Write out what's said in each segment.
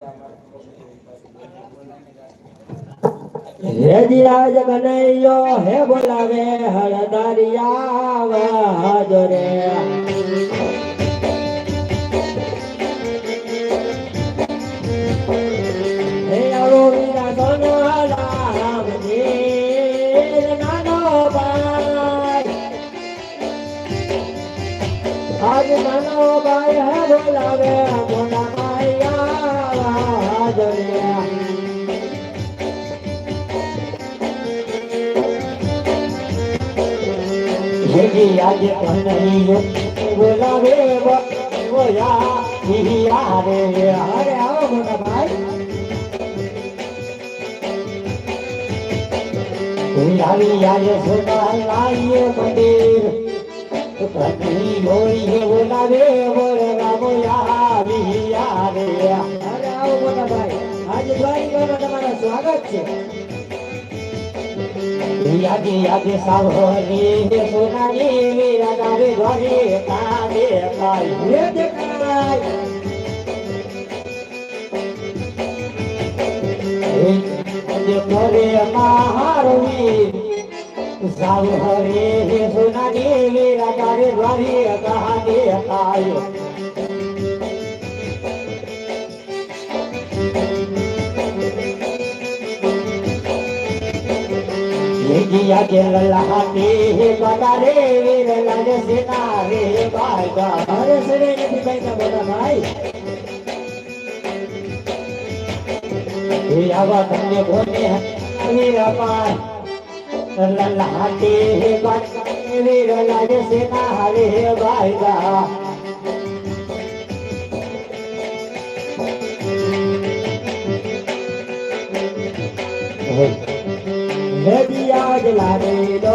હે દિરાજ કનૈયો હે બોલાવે હળદરિયા વાજો રે હે આવો વીરા સોનો રામજી નાનો ભાઈ આજ નાનો ભાઈ હે બોલાવે મોટા માયા વાજો રે आज कन्हैया बोलावे बोया रे अरे आओ मोटा भाई आज सोना लाइए मंदिर कन्हैया बोलावे बोला बोया रे अरे आओ मोटा भाई आज द्वारिका में तुम्हारा स्वागत है यादी यादी सावरी सोनाली वीरा गावे घरे कावे काई हे देखाय जे करे महारवी सावरी सोनाली वीरा गावे घरे कावे काई जिया के लल्लाते बड़ा रे वीर लागे सेना रे भाई का अरे सरे नहीं भाई का बड़ा भाई ये आवाज हमने बोले वीर पार लल्लाते बड़ा वीर लागे सेना रे भाई का आज लारे दो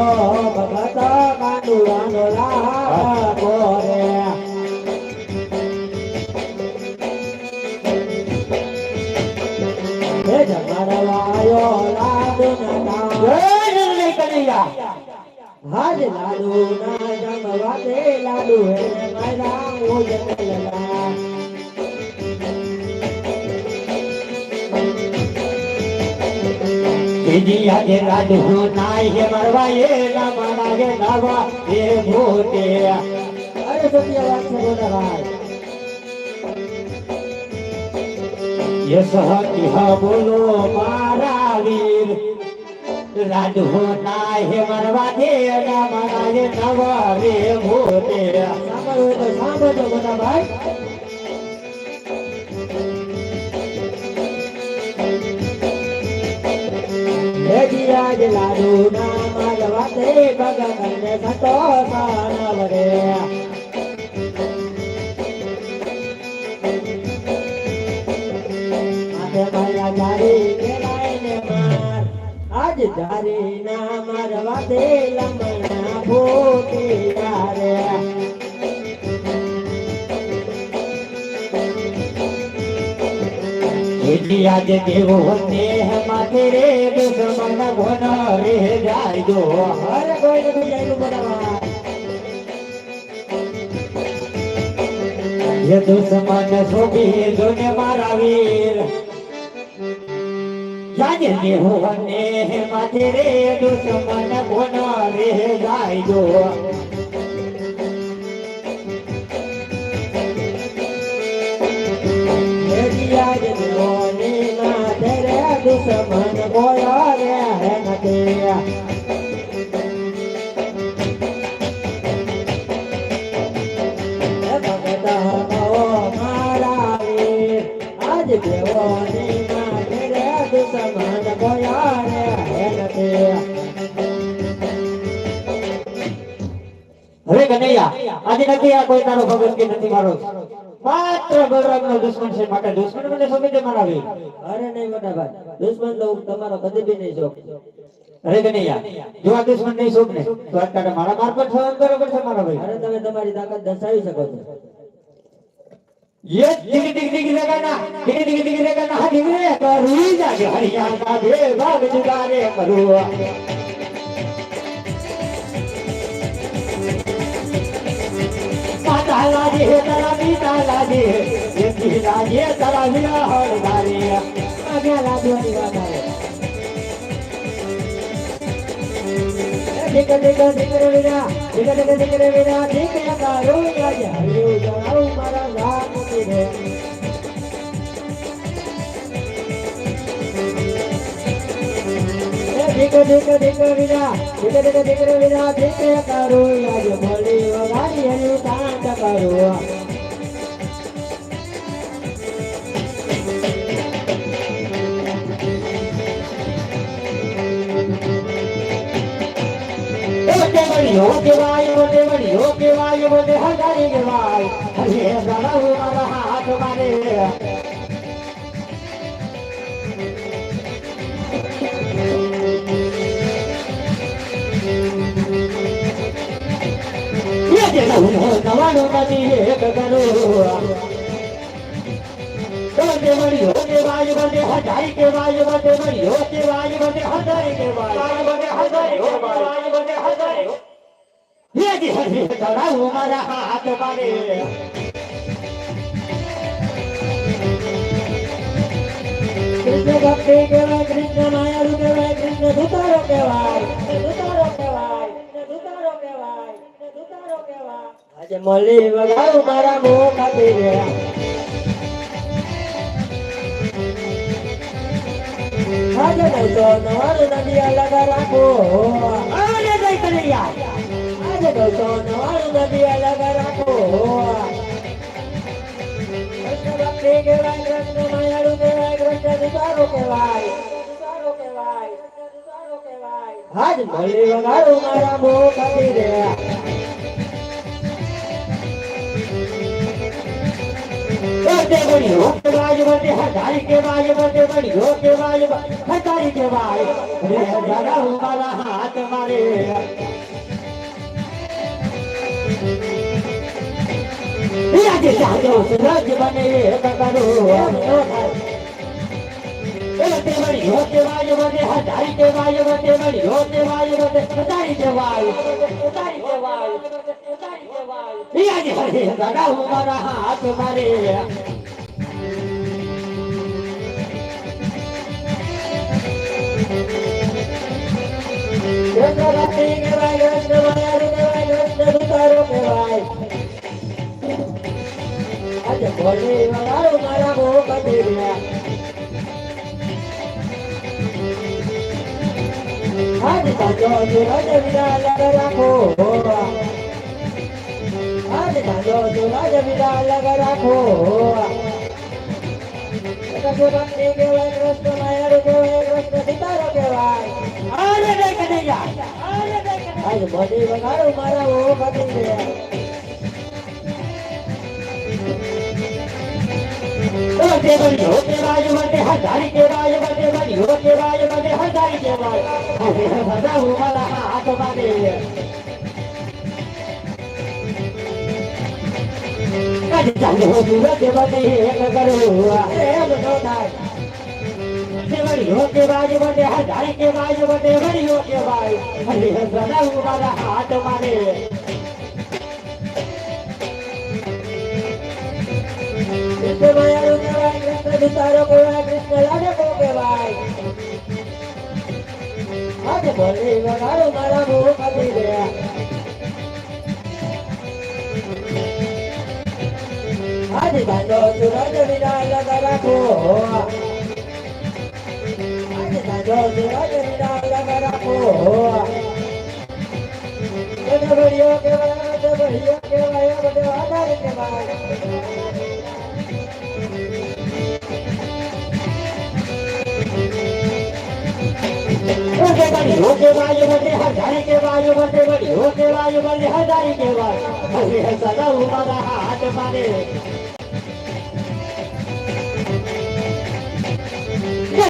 भगत कांडुआनो लाभो रे हे जमारवायो लाडू ना जय कन्हैया आज लाडू ना जमवाते लाडू है मायरा वो जंगलला जिया के लाडू नाई के मरवा ये ना मारा के नावा ये भूते अरे सत्य बात से बोला भाई ये सहती हा बोलो मारा वीर लाडू नाई के मरवा दे ना मारा के नावा ये भूते सांभो तो सांभो तो बोला भाई आज लाडू ना मालवाते भगत ने संतोषाना वरे आते माया जारी के लाइने मार आज जारी ना मारवाते लमना भूती यारे आज देवो होते हैं माथे रे दुश्मन घोना रे जाय दो हर कोई न जाय दो बड़ा ये दुश्मन सोबी जोने मारा वीर जाने देवो होते हैं माथे रे दुश्मन घोना रे जाय दो आज दिलोनी ना तेरे दुश्मन बोया रे है नदिया भगता हो मारा वीर आज दिलोनी ना तेरे दुश्मन बोया रे है नदिया अरे कन्हैया आज નથી આ કોઈ તારો ભગત કે નથી મારો માત્ર બલરામ નો દુશ્મન છે માટે દુશ્મન મને સમજે મારાવી અરે નહીં મોટા ભાઈ દુશ્મન તો તમારો કદી ભી નહીં શોખ અરે કન્હૈયા જો આ દુશ્મન નહીં શોખ ને તો અત્યારે મારા મારફત સહન કરો પડશે મારા ભાઈ અરે તમે તમારી તાકાત દર્શાવી શકો છો ये दिग दिग दिग लगाना दिग दिग दिग लगाना दिग रे करू जागे हरियाणा का भेद जुगारे करू ताला जी ताला भी ताला जी ये ताला भी हर આગ્યા લાદવાની વાત આવે ઠીક વિના ઠીક વિના ઠીક કારો આજે હરિયો જણાવું મારા રામ રે ઠીક વિના ઠીક કારો આજે ભલે વગાડી હરિયો કાંત કરો Yo que vaya, bote hajari que vaya, hare zara humara hath mare. Ye je nawanu kati ek karo. Bote badiyo ke vaya, bote hajari ke vaya, bote badiyo ke vaya, bote hajari ke vaya, bote hajari ke vaya, bote hajari. ये जी हरी चढ़ा हमारा हाथ मारे कृष्ण भक्ति के वाय कृष्ण मायालु के वाय कृष्ण दुतारो के वाय आज मली वगाड़ू मारा मुंह खाती रे आज नहीं तो नवारू नदिया लगा रखो अरे नहीं करिया नवारू नदिया लगा रखो कृष्ण भक्ति के वाय कृष्ण मायालु के वाय कृष्ण दुतारो के वाय आज मली वगाड़ू मारा मुंह खाती रे बोते बड़ियो के वाय बोते हजारी के वाय बोते बड़ियो के वाय हजारी के वाय रे हजारा हमारा हाथ मारे राजे जादो सूरज बने करो बोते बड़ियो के वाय बोते हजारी के वाय बोते बड़ियो के वाय बोते हजारी के वाय राजे हरे हजारा हमारा हाथ मारे कृष्ण भक्ति के वाय कृष्ण मायालु के वाय कृष्ण दुतारो के वाय आज भोले वगाड़ू मारा मुंह खाती रे आज साजो सूरज विदा लगा रखो आज साजो सूरज विदा लगा रखो कृष्ण भक्ति के वाय कृष्ण मायालु के वाय कृष्ण दुतारो के वाय अरे नहीं कन्हैया आज भोले वगाड़ू मारा मुंह खाती रे बोते बड़ियो के वाय बोते हजारी के वाय बोते बड़ियो के वाय बोते हजारी के वाय हरे हजारा हमारा हाथ मारे कज चालो सूरज बने एक करो अरे बड़ोदा बड़ियो के वाय बोते हजारी के वाय बोते बड़ियो के वाय हरे हजारा हमारा हाथ मारे कृष्ण मायालु के वाय कृष्ण दुतारो के वाय कृष्ण लाडको के वाय आज भले वगाड़ू मारा मुंह खाती रे आज साजो सूरज विदा लगा रखो आज साजो सूरज विदा लगा रखो बड़ियो के वाय बड़ियो के वाय बड़े आधार के वाय बड़ियो के वाय बोते हजारी के वाय बोते बड़ियो के वाय बोते हजारी के वाय हरे हजारा हमारा हाथ मारे